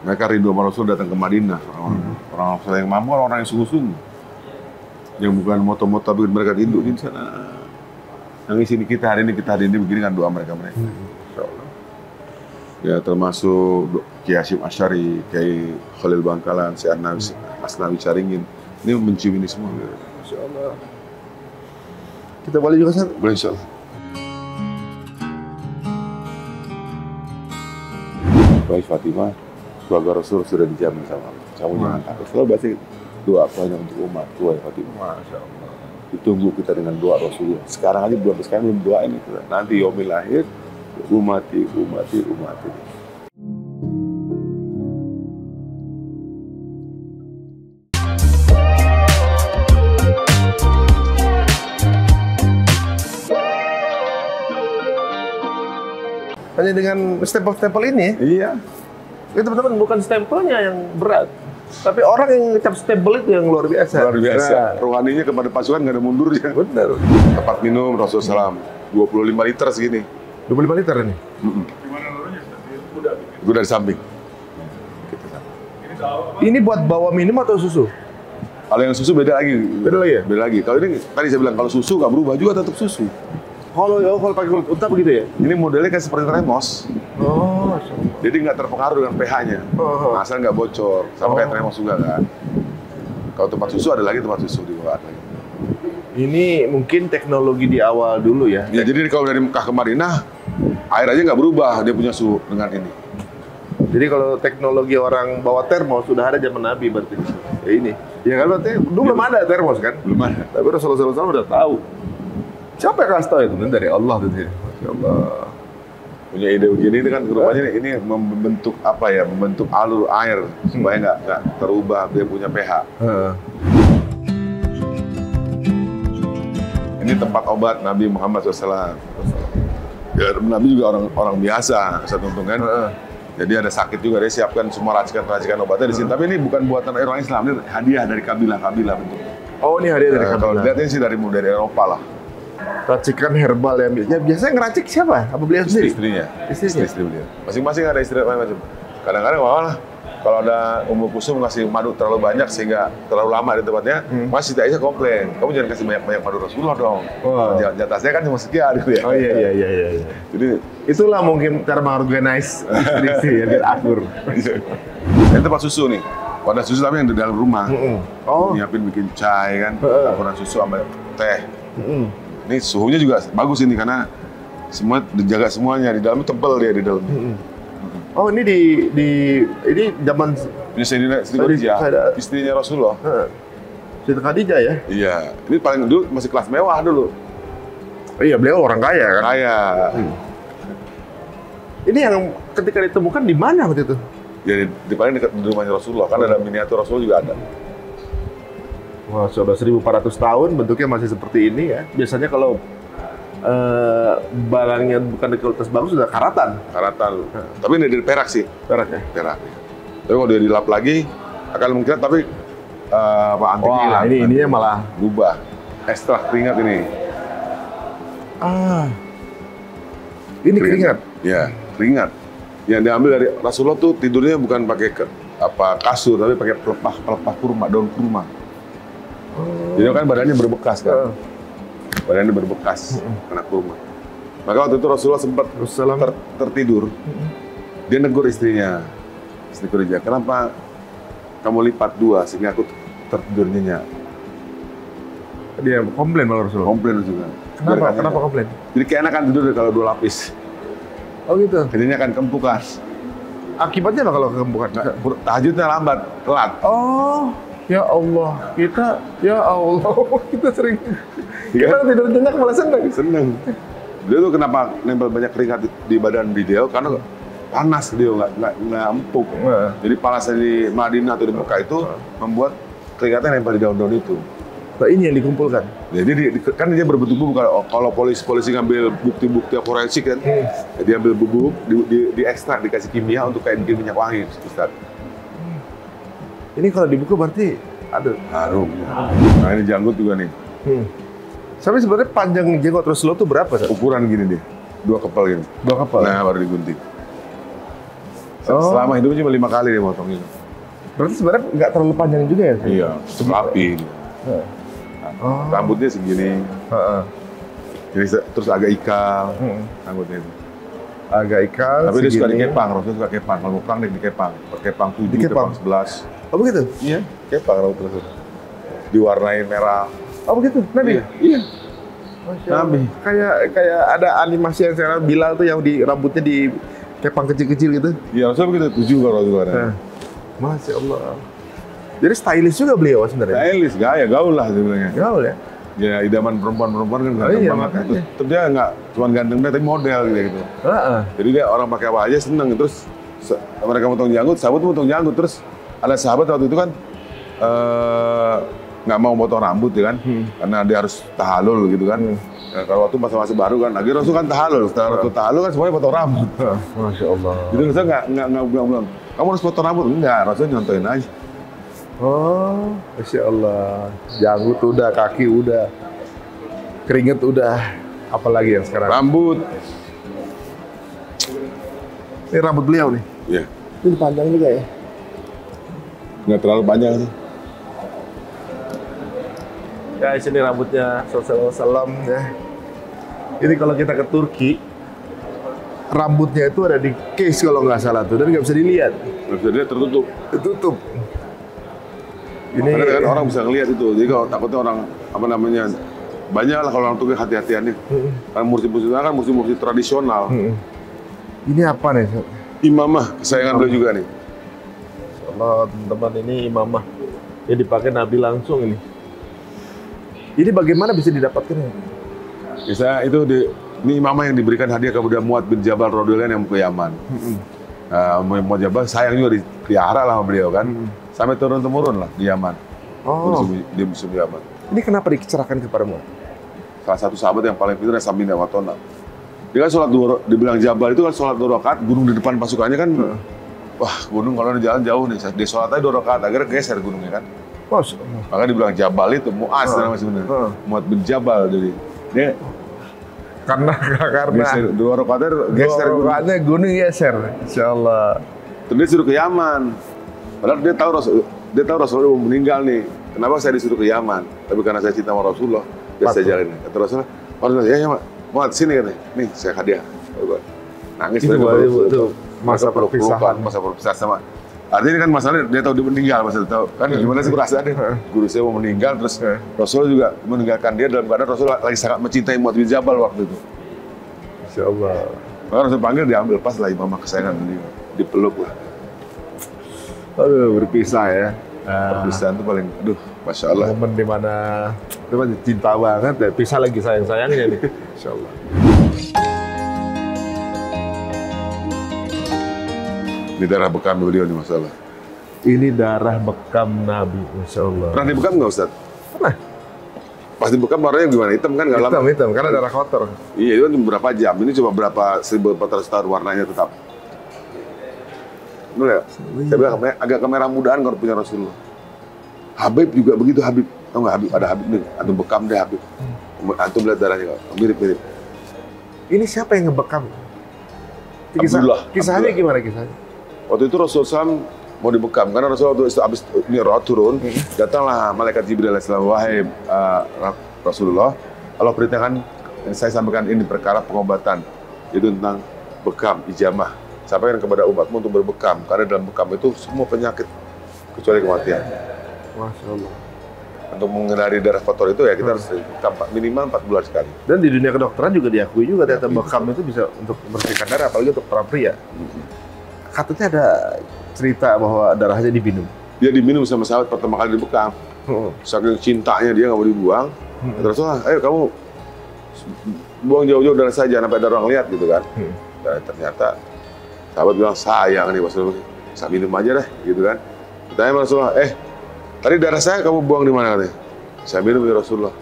Mereka rindu sama Rasul datang ke Madinah. Orang-orang yang mampu, orang yang sungguh-sungguh. Yang bukan moto-moto bikin mereka rindu di sana. Yang sini kita hari ini begini kan doa mereka. Insyaallah. Ya termasuk Kiai Hasyim Asy'ari, Kiai Khalil Bangkalan, Syekh Asnawi Caringin. Ini mencium ini semua. Insyaallah. Kita boleh juga, Ustaz? Boleh, insyaallah. Baik Fatimah, keluarga Rasul sudah dijamin sama Allah. Kamu jangan takut. Selalu baca doa hanya untuk umat tua ya Fatimah. Masya Allah. Ditunggu kita dengan doa Rasulullah. Sekarang aja belum doa ini. Nanti yaumil akhir, umati. Hanya dengan stempel-stempel ini? Iya. Itu teman-teman bukan stempelnya yang berat, tapi orang yang ngecap stempel itu yang luar biasa. Luar biasa. Nah. Rohaninya kepada pasukan nggak ada mundurnya. Benar. Tempat minum Rasulullah SAW 25 liter segini. 25 liter ini? Gimana nurunya? Gue dari samping. Ini buat bawa minum atau susu? Kalau yang susu beda lagi. Beda lagi ya? Beda lagi. Kalau ini tadi saya bilang kalau susu nggak berubah juga tetap susu. Kalau pakai kulit unta begitu ya? Ini modelnya kan seperti termos. Oh, jadi nggak terpengaruh dengan pH-nya. Asal nggak bocor. Sama kayak termos juga kan. Kalau tempat susu ada lagi tempat susu di bawah lagi. Ini mungkin teknologi di awal dulu ya? Ya jadi kalau dari Mekah ke Madinah, air aja nggak berubah, dia punya suhu dengan ini. Jadi kalau teknologi orang bawa termos sudah ada zaman Nabi berarti. Ya ini. Ya kan berarti dulu belum ada termos kan? Belum ada. Tapi Rasulullah SAW udah tahu. Siapa yang kasih tahu itu? Dari Allah itu. Masya Allah. Punya ide begini itu kan rupanya ini membentuk apa ya? Membentuk alur air supaya nggak terubah, dia punya pH. Ini tempat obat Nabi Muhammad SAW. Ya, Nabi juga orang biasa, saya tonton kan. Jadi ada sakit juga, dia siapkan semua racikan obatnya di sini. Tapi ini bukan buatan orang Islam, ini hadiah dari kabilah-kabilah bentuk. Oh, ini hadiah dari kabilah. Kalau lihatnya sih dari Eropa lah. Racikan herbal ya biasanya ngeracik siapa? Apa beliau sendiri? Istrinya. Istrinya. Istri beliau. Masing-masing ada istri macam-macam. Kadang-kadang malah kalau ada Ummu Kulsum ngasih madu terlalu banyak sehingga terlalu lama di tempatnya, Mas Siti Aisyah komplain, kamu jangan kasih banyak madu Rasulullah dong. Jatahnya kan cuma sekian gitu ya. Oh iya. Jadi itulah mungkin cara mengorganize istri ya biar akur. Ini tempat susu nih. Wadah susu tapi yang di dalam rumah. Nyiapin bikin chai kan, campuran susu sama teh. Ini suhunya juga bagus ini karena semua dijaga semuanya, di dalamnya tebal dia di dalamnya. Oh ini ini zaman ini Siti Khadijah, istrinya Rasulullah. Siti Khadijah ya? Iya, ini paling dulu masih kelas mewah dulu. Oh iya, beliau orang kaya kan? Kaya. Ini yang ketika ditemukan di mana waktu itu? Ya di paling dekat rumahnya Rasulullah, kan ada miniatur Rasulullah juga ada. Wah, sudah 1400 tahun bentuknya masih seperti ini ya. Biasanya kalau barangnya bukan dari kualitas bagus sudah karatan. Tapi ini dari perak sih. Perak ya? Perak. Tapi kalau dia dilap lagi akan mungkin tapi antiknya hilang. Ini ininya malah berubah. Ekstrak keringat ini. Ini keringat. Ya, keringat. Yang diambil dari Rasulullah tuh tidurnya bukan pakai kasur tapi pakai pelepah kurma, daun kurma. Jadi kan badannya berbekas kan. Badannya berbekas kena kurma. Maka waktu itu Rasulullah sempat tertidur. Dia negur istrinya. Istri Khadijah, kenapa kamu lipat dua sehingga aku tertidur nyenyak? Dia komplain malah Rasulullah. Komplain juga. Kenapa komplain? Jadi kayak enakan tidur kalau dua lapis. Oh gitu. Jadinya kan kempukan. Akibatnya apa kalau kempukan? Tahajudnya telat. Oh. Ya Allah, kita sering kita tidur nyenyak malah seneng. Dia tuh kenapa nempel banyak keringat di badan dia karena panas dia nggak empuk. Jadi panasnya di Madinah atau di Mekah itu membuat keringatnya nempel di daun-daun itu. Nah, ini yang dikumpulkan. Jadi kan dia berbentuk bubuk. Kalau polisi ngambil bukti-bukti forensik kan, dia ambil bubuk, diekstrak, dikasih kimia untuk kayak bikin minyak wangi, Ustaz. Ini kalau dibuka berarti ada harum. Nah ini janggut juga nih. Tapi sebenarnya panjang jenggot Rasulullah itu berapa? Ukuran gini deh, 2 kepal gini. 2 kepal. Nah baru digunting. Selama hidupnya cuma 5 kali dia motong itu. Berarti sebenarnya nggak terlalu panjang juga ya? Iya, rapi. Rambutnya segini. Jadi terus agak ikal rambutnya itu. Agak ikal. Tapi dia suka dikepang, Rasul suka kepang. Kalau mau perang dia dikepang. Kepang 7, kepang 11. Oh begitu? Iya, kepang Rasul. Diwarnai merah. Oh begitu? Nabi? Iya. Nabi. Kayak ada animasi yang saya Bilal tuh yang di rambutnya di kepang kecil-kecil gitu. Iya, Rasul begitu 7 kalau Rasul ada. Masya Allah. Jadi stylish juga beliau sebenarnya. Stylish, gaya, gaul lah sebenarnya. Gaul ya? Ya, idaman perempuan kan ganteng banget. Terus dia nggak cuma ganteng, tapi model gitu. Jadi dia orang pakai apa aja seneng. Terus mereka potong janggut, sahabat tuh potong janggut. Terus ada sahabat waktu itu kan nggak mau potong rambut ya kan, karena dia harus tahalul gitu kan. Nah, kalau waktu masa-masa baru kan, lagi Rasul kan tahalul. Setelah Rasul tahalul kan semuanya potong rambut. Masya Allah. Jadi Rasul nggak bilang, kamu harus potong rambut. Enggak, Rasul nyontoin aja. Oh, Masya Allah. Janggut udah, kaki udah, keringet udah. Apalagi yang sekarang? Rambut. Ini rambut beliau nih? Iya. Ini panjang juga ya? Nggak terlalu panjang sih. Guys, ini rambutnya Sallallahu ya. Ini kalau kita ke Turki, rambutnya itu ada di case kalau nggak salah tuh, dan nggak bisa dilihat. Nggak bisa dilihat, tertutup. Tertutup. Ini karena kan orang bisa ngelihat itu, jadi kalau takutnya orang apa namanya banyak lah kalau orang Turki hati-hatiannya. Karena mursi-mursi kan mursi-mursi tradisional. Ini apa nih? Imamah kesayangan beliau juga nih. Allah, teman-teman, ini imamah yang dipakai Nabi langsung ini. Ini bagaimana bisa didapatkan? Bisa itu ini imamah yang diberikan hadiah kepada Muad bin Jabal radhiyallahu yang ke Yaman. Muad Jabal sayang juga dipelihara lah sama beliau kan. Sampai turun-temurun lah di Yaman. Di musim Yaman. Ini kenapa dicerahkan kepada Muad? Salah satu sahabat yang paling pintar Sami Watona. Dia kan sholat 2, dibilang Jabal itu kan sholat 2 rakaat, gunung di depan pasukannya kan. Wah, gunung kalau di jalan jauh nih. Dia sholat aja 2 rakaat, akhirnya geser gunungnya kan. Makanya dibilang Jabal itu Muaz namanya sebenarnya. Muad bin Jabal jadi. Dia karena geser 2 rakaatnya geser gunung geser. Insyaallah. Terus dia suruh ke Yaman. Padahal dia tahu Rasulullah mau meninggal nih. Kenapa saya disuruh ke Yaman? Tapi karena saya cinta sama Rasulullah, biar saya jalanin. Kata Rasulullah, ya Mak, Muad sini kan nih saya hadiah. Nangis itu masa perpisahan. Masa perpisahan sama. Artinya ini kan masalahnya dia tahu dia meninggal, maksudnya tahu kan gimana sih perasaannya? Guru saya mau meninggal, terus Rasul juga meninggalkan dia dalam keadaan Rasul lagi sangat mencintai Muad bin Jabal waktu itu. Insyaallah. Maka Rasul panggil, diambil pas lah imamah kesayangan beliau, dipeluk lah. Aduh, berpisah ya. Perpisahan itu paling, aduh, Masya Allah. Momen dimana itu cinta banget, ya. Pisah lagi sayang-sayangnya nih. Insya Allah. Ini darah bekam beliau nih masalah. Ini darah bekam Nabi, Masya Allah. Pernah dibekam nggak Ustaz? Pernah. Pas dibekam warnanya gimana? Hitam kan? Hitam, karena darah kotor. Iya, itu kan berapa jam? Ini cuma berapa 1400 tahun warnanya tetap. Betul ya? Saya bilang agak kemerah mudaan kalau punya Rasulullah. Habib juga begitu, Habib. Tahu nggak Habib? Ada Habib nih, antum bekam deh Habib. Antum lihat darahnya, mirip-mirip. Ini siapa yang ngebekam? Kisahnya gimana kisahnya? Waktu itu Rasulullah SAW mau dibekam, karena Rasulullah itu habis Mi'raj turun, datanglah malaikat Jibril alaihissalam, wahai Rasulullah, Allah perintahkan saya sampaikan ini perkara pengobatan, itu tentang bekam, ijamah. Sampaikan kepada umatmu untuk berbekam, karena dalam bekam itu semua penyakit kecuali kematian. Masya Allah. Untuk menghindari darah kotor itu ya kita harus bekam minimal 4 bulan sekali. Dan di dunia kedokteran juga diakui juga ternyata bekam itu bisa untuk membersihkan darah, apalagi untuk para pria. Katanya ada cerita bahwa darahnya diminum. Dia diminum sama sahabat pertama kali dibekam. Saking cintanya dia nggak mau dibuang. Terus ayo kamu buang jauh-jauh darah saya, jangan sampai ada orang lihat gitu kan. Dan ternyata sahabat bilang sayang nih Rasulullah, saya minum aja deh gitu kan. Tanya Rasulullah, tadi darah saya kamu buang di mana katanya? Saya minum ya Rasulullah.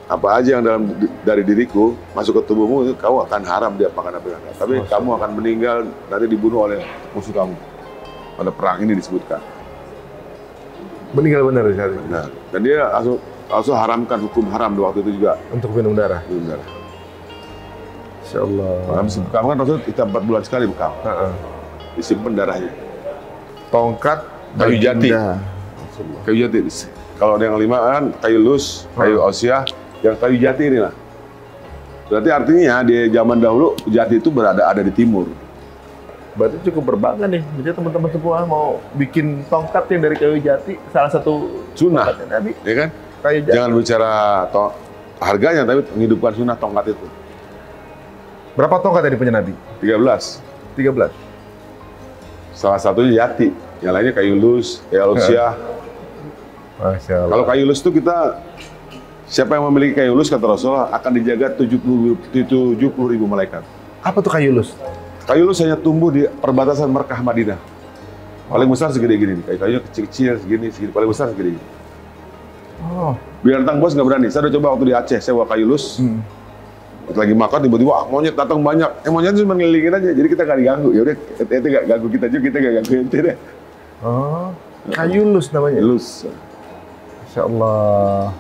Apa aja yang dari diriku masuk ke tubuhmu itu kamu akan haram dia makan apa yang ada. Tapi kamu akan meninggal nanti dibunuh oleh musuh kamu. Pada perang ini disebutkan. Meninggal benar ya? Benar. Dan dia langsung haramkan hukum haram di waktu itu juga. Untuk minum darah? Minum darah. Insya Allah. Habis bekam kan Rasul kita 4 bulan sekali bekam. disimpan darahnya. Tongkat Kayu jati. baginda. Kayu jati. Kalau ada yang 5 kan kayu lus, kayu ausia, yang kayu jati inilah. Berarti artinya di zaman dahulu jati itu ada di timur. Berarti cukup berbangga nih, jadi teman-teman semua mau bikin tongkat yang dari kayu jati, salah satu Sunnah, Nabi, ya kan? kayu jati. Jangan bicara harganya, tapi menghidupkan sunnah tongkat itu. Berapa tongkat yang punya Nabi? 13. 13. Salah satunya jati, yang lainnya kayu lus, kayu ausia. Masya Allah. Kalau kayu lus itu kita, siapa yang memiliki kayu lus kata Rasulullah akan dijaga 70.000 malaikat. Apa tuh kayu lus? Kayu lus hanya tumbuh di perbatasan Mekah Madinah. Paling besar segede gini, kayu-kayunya kecil-kecil segini, paling besar segede gini. Oh. Binatang bos nggak berani. Saya udah coba waktu di Aceh, saya bawa kayu lus. Lagi makan tiba-tiba monyet datang banyak. Monyet itu cuma ngelilingin aja, jadi kita nggak diganggu. Ya udah, ente nggak ganggu kita juga, kita nggak ganggu ente deh. Oh, kayu lus namanya. Lus. Masya Allah.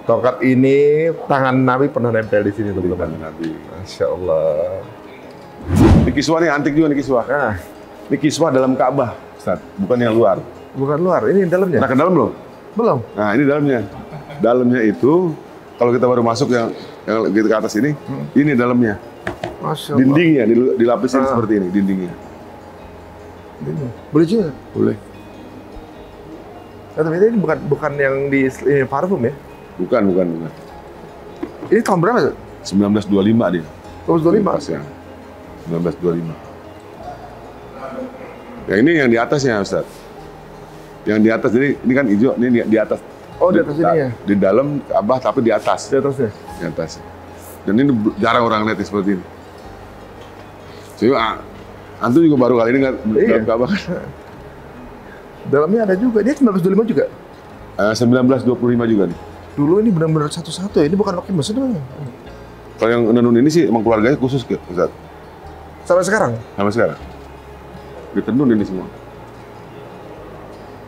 Tongkat ini tangan Nabi pernah nempel di sini teman-teman. Nabi. Masya Allah. Ini kiswah nih antik juga nih kiswah. Nah, Ini kiswah dalam Ka'bah, Ustaz, bukan yang luar. bukan luar, ini dalamnya. Nah, ke dalam belum? Belum. Nah, ini dalamnya. Dalamnya itu kalau kita baru masuk yang gitu ke atas ini dalamnya. Masya Allah. Dindingnya dilapisin seperti ini, dindingnya. Boleh juga. Boleh. Tapi ini bukan yang di ini, parfum ya? Bukan. Ini tahun berapa tuh? 1925 dia. Tahun 25. Pas ya. 1925. Ya ini yang di atasnya, Ustaz. Yang di atas, jadi ini kan hijau, ini di atas. Oh, di atas ini ya? Di dalam Ka'bah, tapi di atas. Di atasnya? Di atas. Dan ini jarang orang lihat seperti ini. Jadi, antum juga baru kali ini nggak dalam Ka'bah kan? Dalamnya ada juga, dia 1925 juga? 1925 juga nih. Dulu ini benar-benar satu-satu ya, ini bukan pakai mesin namanya. Kalau yang nenun ini sih emang keluarganya khusus ke Ustaz. Sampai sekarang? Sampai sekarang. Ditenun ini semua.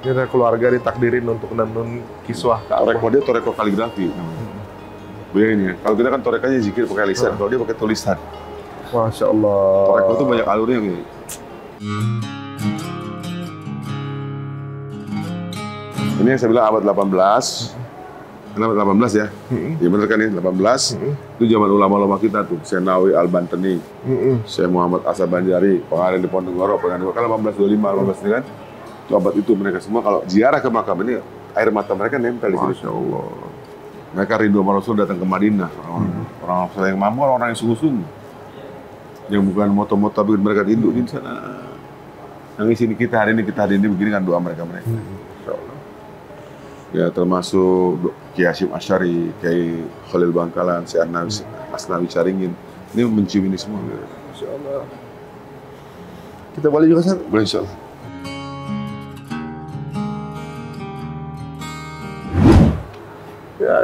Ini ada keluarga ditakdirin untuk menenun kiswah Ka'bah. Toreko dia toreko kaligrafi namanya. Bayangin ya, kalau kita kan torekanya zikir pakai lisan, kalau dia pakai tulisan. Masya Allah. Toreko itu banyak alurnya gini. Ini yang saya bilang abad 18. Abad 18 ya? Iya bener kan ini, 18. Itu zaman ulama-ulama kita tuh, Senawi Al-Bantani, Syekh Muhammad Asa Banjari, pengarang di Ponorogo, kan 1825, 18 ini kan. Itu abad itu mereka semua kalau ziarah ke makam ini, air mata mereka nempel di sini. Masya Allah. Mereka rindu sama Rasul datang ke Madinah. Orang-orang yang mampu, orang yang sungguh-sungguh. Yang bukan moto-moto bikin mereka rindu di sana. Yang sini kita hari ini begini kan doa mereka. Ya termasuk Kiai Hasyim Asy'ari, Kiai Khalil Bangkalan, Syekh Asnawi Caringin. Ini mencium ini semua. Masya Allah. Kita boleh juga, Ustaz? Boleh, insya Allah. Ya,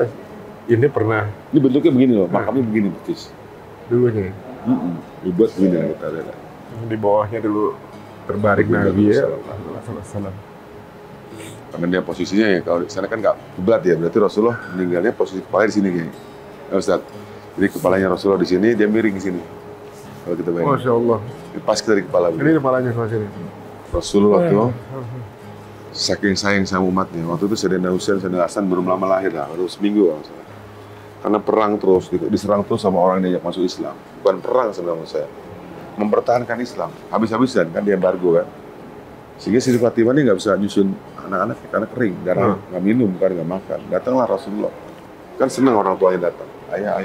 ini pernah. Ini bentuknya begini loh, makamnya begini betis. Dulu nih. Dibuat begini kita lihat. Di bawahnya dulu terbaring Nabi ya. Salam. Karena dia posisinya ya, kalau di sana kan nggak kiblat ya, berarti Rasulullah meninggalnya posisi kepala di sini kayaknya. Ya Ustaz, jadi kepalanya Rasulullah di sini, dia miring di sini. Kalau kita bayangin. Masya Allah. Pas dari kepala. Ini kepalanya sama sini. Rasulullah tuh saking sayang sama umatnya. Waktu itu Sayyidina Husain, Sayyidina Hasan belum lama lahir lah, baru seminggu lah. Karena perang terus, gitu. Diserang terus sama orang yang diajak masuk Islam. Bukan perang sebenarnya saya, mempertahankan Islam. Habis-habisan kan dia embargo kan. Sehingga Siti Fatimah ini nggak bisa nyusun anak-anak karena kering, karena nggak minum, karena nggak makan. Datanglah Rasulullah. Kan senang orang tuanya datang. Ayah,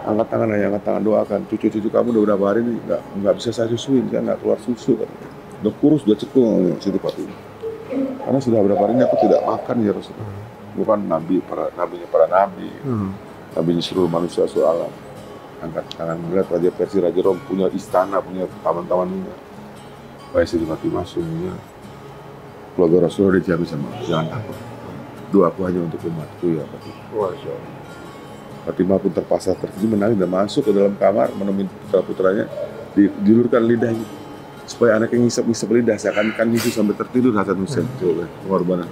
angkat tangan ayah, angkat tangan, doakan. Cucu-cucu kamu udah berapa hari ini nggak bisa saya susuin, kan nggak keluar susu. Kan. Udah kurus, udah cekung Siti Fatimah. Karena sudah berapa hari ini aku tidak makan ya Rasulullah. Bukan nabinya para nabi, nabinya seluruh manusia seluruh alam. Angkat tangan melihat Raja Persia, Raja Rom punya istana, punya taman-tamannya. Baik Siti Fatimah semuanya keluarga Rasulullah dijamin sama jangan takut. Doaku hanya untuk umatku ya Fatimah. Fatimah pun terpaksa terkejut menangis dan masuk ke dalam kamar menemui putra-putranya, dijulurkan lidahnya supaya anaknya ngisap-ngisap lidah seakan-akan nyusu sampai tertidur Hasan Husain. Coba pengorbanan.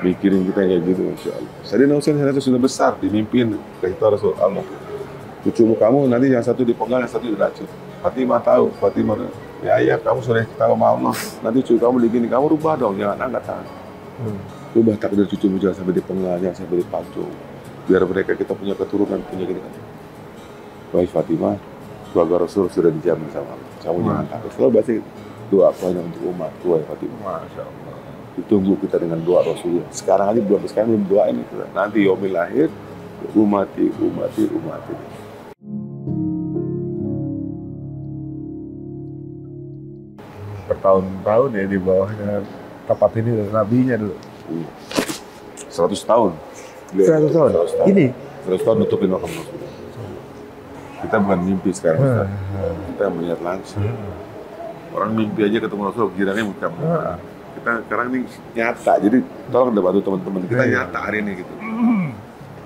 Mikirin kita kayak gitu, Masya Allah. Sayyidina Husain itu sudah besar, dimimpin ke itu Rasulullah. Cucumu kamu nanti yang satu dipenggal, yang satu diracun. Fatimah tahu, Fatimah, ya ayah kamu sudah kita sama Allah, nanti cucu kamu begini, kamu rubah dong, jangan angkat tangan. Rubah takdir cucumu jangan sampai dipenggal, jangan sampai dipancung, biar mereka kita punya keturunan, punya gini kan. Baik Fatimah, keluarga Rasul sudah dijamin sama Allah, kamu jangan takut. Selalu baca doa banyak untuk umat, doa Fatimah. Masya Allah. Ditunggu kita dengan doa Rasulullah. Sekarang aja belum doain itu. Nanti yaumil akhir, umati. Bertahun-tahun ya di bawahnya tempat ini dan nabinya dulu. 100 tahun. 100 tahun? Ini? 100 tahun nutupin makam Rasulullah. Kita bukan mimpi sekarang, Ustaz. Kita melihat langsung. Orang mimpi aja ketemu Rasulullah, kiranya bukan. Kita sekarang ini nyata, jadi tolong bantu teman-teman. Kita nyata hari ini gitu.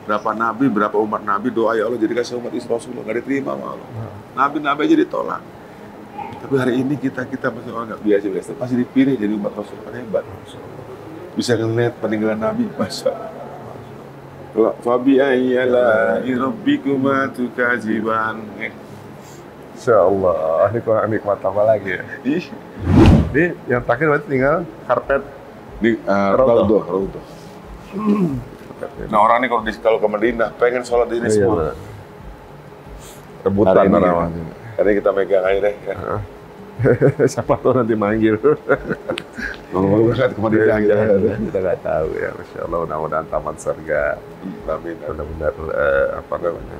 Berapa nabi, berapa umat nabi doa ya Allah jadikan saya umat Rasulullah, nggak diterima sama Allah. Nabi-nabi aja ditolak. Tapi hari ini kita masih orang nggak biasa, pasti dipilih jadi umat Rasul, kan hebat. Bisa ngeliat peninggalan Nabi, masa. Fabi ayyala rabbikuma tukaziban. Insyaallah, ini kurang nikmat apa lagi ya? Ini yang terakhir berarti tinggal karpet di Raudhah. Nah orang ini kalau ke Madinah pengen sholat di sini semua. Rebutan orang. Karena kita megang aja deh. Ya. Siapa tahu nanti manggil. Ngomong berangkat ke Madinah kita nggak tahu ya. Masya Allah, mudah-mudahan tamat surga. Amin. Benar-benar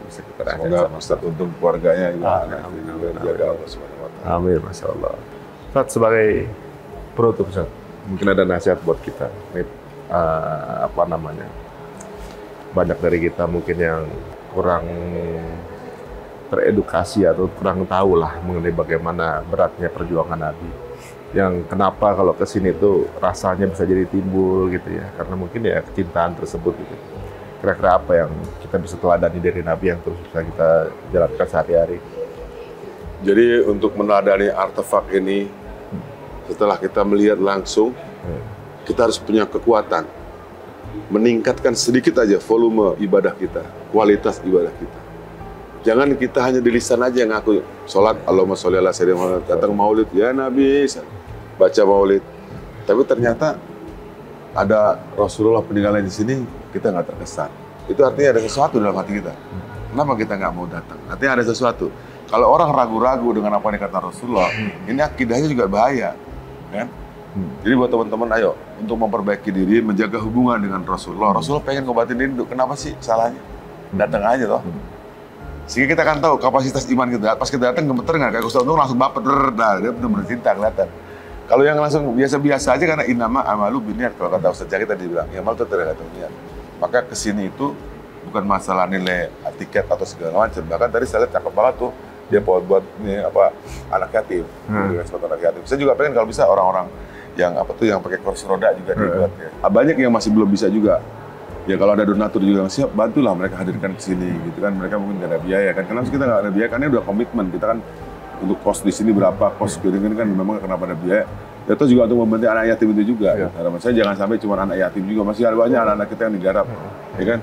bisa kita rasakan. Semoga Ustaz untung keluarganya. Amin. Jaga Allah SWT. Amin, Masya Allah. Ustaz, sebagai penutup, Ustaz, mungkin ada nasihat buat kita. Banyak dari kita mungkin yang kurang teredukasi atau kurang tahu lah mengenai bagaimana beratnya perjuangan Nabi. Yang kenapa kalau kesini tuh rasanya bisa jadi timbul gitu ya, karena mungkin ya kecintaan tersebut gitu. Kira-kira apa yang kita bisa teladani dari Nabi yang terus bisa kita jalankan sehari-hari? Jadi untuk meneladani artefak ini, setelah kita melihat langsung, kita harus punya kekuatan meningkatkan sedikit aja volume ibadah kita, kualitas ibadah kita. Jangan kita hanya di lisan aja yang ngaku sholat, Allahumma sholli ala sayyidina Muhammad, datang maulid, ya Nabi, baca maulid. Tapi ternyata ada Rasulullah peninggalan di sini, kita nggak terkesan. Itu artinya ada sesuatu dalam hati kita. Kenapa kita nggak mau datang? Artinya ada sesuatu. Kalau orang ragu-ragu dengan apa yang dikata Rasulullah, ini akidahnya juga bahaya, kan? Jadi buat teman-teman, ayo untuk memperbaiki diri, menjaga hubungan dengan Rasulullah. Rasulullah pengen ngobatin rindu, kenapa sih salahnya? Datang aja toh. Sehingga kita akan tahu kapasitas iman kita. Pas kita datang gemeter nggak? Kayak Ustaz Untung langsung baper, dia benar-benar cinta kelihatan. Kalau yang langsung biasa-biasa aja karena innama amalu binniat, kalau kata Ustaz Jaki tadi bilang, ya amal itu tergantung niat. Maka kesini itu bukan masalah nilai tiket atau segala macam. Bahkan tadi saya lihat cakep banget tuh, dia buat ini apa anak yatim, dengan sepatu anak yatim. Saya juga pengen kalau bisa orang-orang yang yang pakai kursi roda juga dibuat ya. Banyak yang masih belum bisa juga. Ya kalau ada donatur juga yang siap, bantulah mereka hadirkan ke sini gitu kan. Mereka mungkin nggak ada biaya kan. Karena kita nggak ada biaya, karena udah komitmen. Kita kan untuk kos di sini berapa, kos piringan kan memang kenapa ada biaya. Itu juga untuk membantu anak yatim itu juga. Harapan saya jangan sampai cuma anak yatim juga, masih ada banyak anak-anak kita yang digarap, ya kan.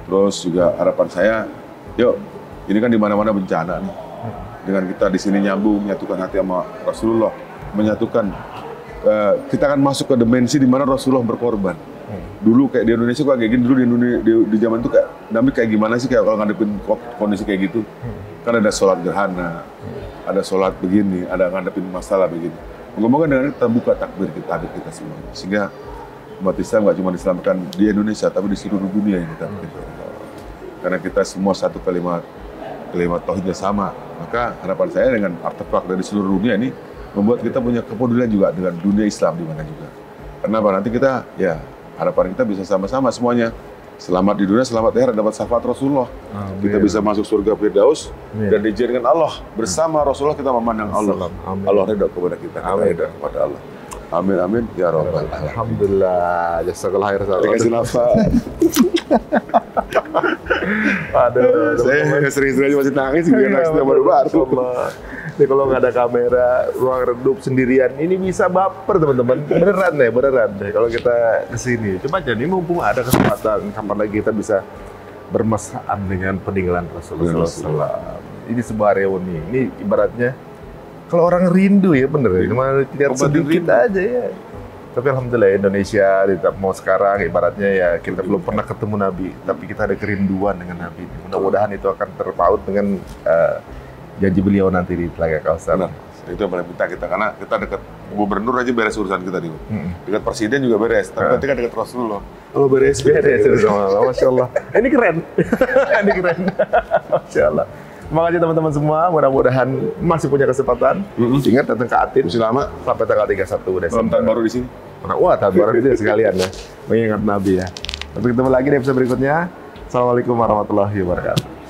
Terus juga harapan saya, yuk ini kan di mana-mana bencana nih. Dengan kita di sini nyambung, menyatukan hati sama Rasulullah, menyatukan kita akan masuk ke dimensi di mana Rasulullah berkorban. Dulu kayak di Indonesia kok kayak gini, dulu di zaman itu kayak Nabi kayak gimana sih kayak kalau ngadepin kondisi kayak gitu. Kan ada sholat gerhana, ada sholat begini, ada ngadepin masalah begini. Moga-moga dengan itu terbuka takbir kita, hadir kita semua. Sehingga umat Islam nggak cuma diselamatkan di Indonesia, tapi di seluruh dunia ini. Karena kita semua satu kalimat tauhidnya sama. Maka harapan saya dengan artefak dari seluruh dunia ini membuat kita punya kepedulian juga dengan dunia Islam di mana juga. Kenapa? Nanti kita harapan kita bisa sama-sama semuanya selamat di dunia, selamat di akhirat, dapat syafaat Rasulullah. Amin. Kita bisa masuk surga Firdaus dan diizinkan Allah bersama Rasulullah kita memandang Allah. Amin. Allah ridha kepada kita, kita ridha kepada Allah. Amin amin ya rabbal alamin. Alhamdulillah, jazakallahu khairan. Terima kasih nafas. Aduh, saya sering-sering masih nangis juga nangis baru-baru. Ini kalau nggak ada kamera, ruang redup sendirian, ini bisa baper teman-teman. Beneran deh. Kalau kita kesini, coba jadi mumpung ada kesempatan, kapan lagi kita bisa bermesraan dengan peninggalan Rasulullah SAW. Ini sebuah reuni. Ini ibaratnya Kalau orang rindu ya bener ya, cuma lihat Obatin sedikit rindu. aja ya. Tapi alhamdulillah Indonesia tidak mau sekarang ibaratnya ya kita belum pernah ketemu Nabi, tapi kita ada kerinduan dengan Nabi. Mudah-mudahan itu akan terpaut dengan janji beliau nanti di Telaga Kausar. Benar. Itu yang paling minta kita, karena kita dekat gubernur aja beres urusan kita nih. Dekat presiden juga beres, tapi nanti kan dekat Rasulullah. Oh beres. Masya Allah. Ini keren. Ini keren. Masya Allah. Terima kasih teman-teman semua. Mudah-mudahan masih punya kesempatan. Ingat datang ke Atin. Masih lama. Sampai tanggal 31 Desember. Belum tahun baru di sini. Wah, tahun baru itu sekalian ya. Mengingat Nabi ya. Sampai ketemu lagi di episode berikutnya. Assalamualaikum warahmatullahi wabarakatuh.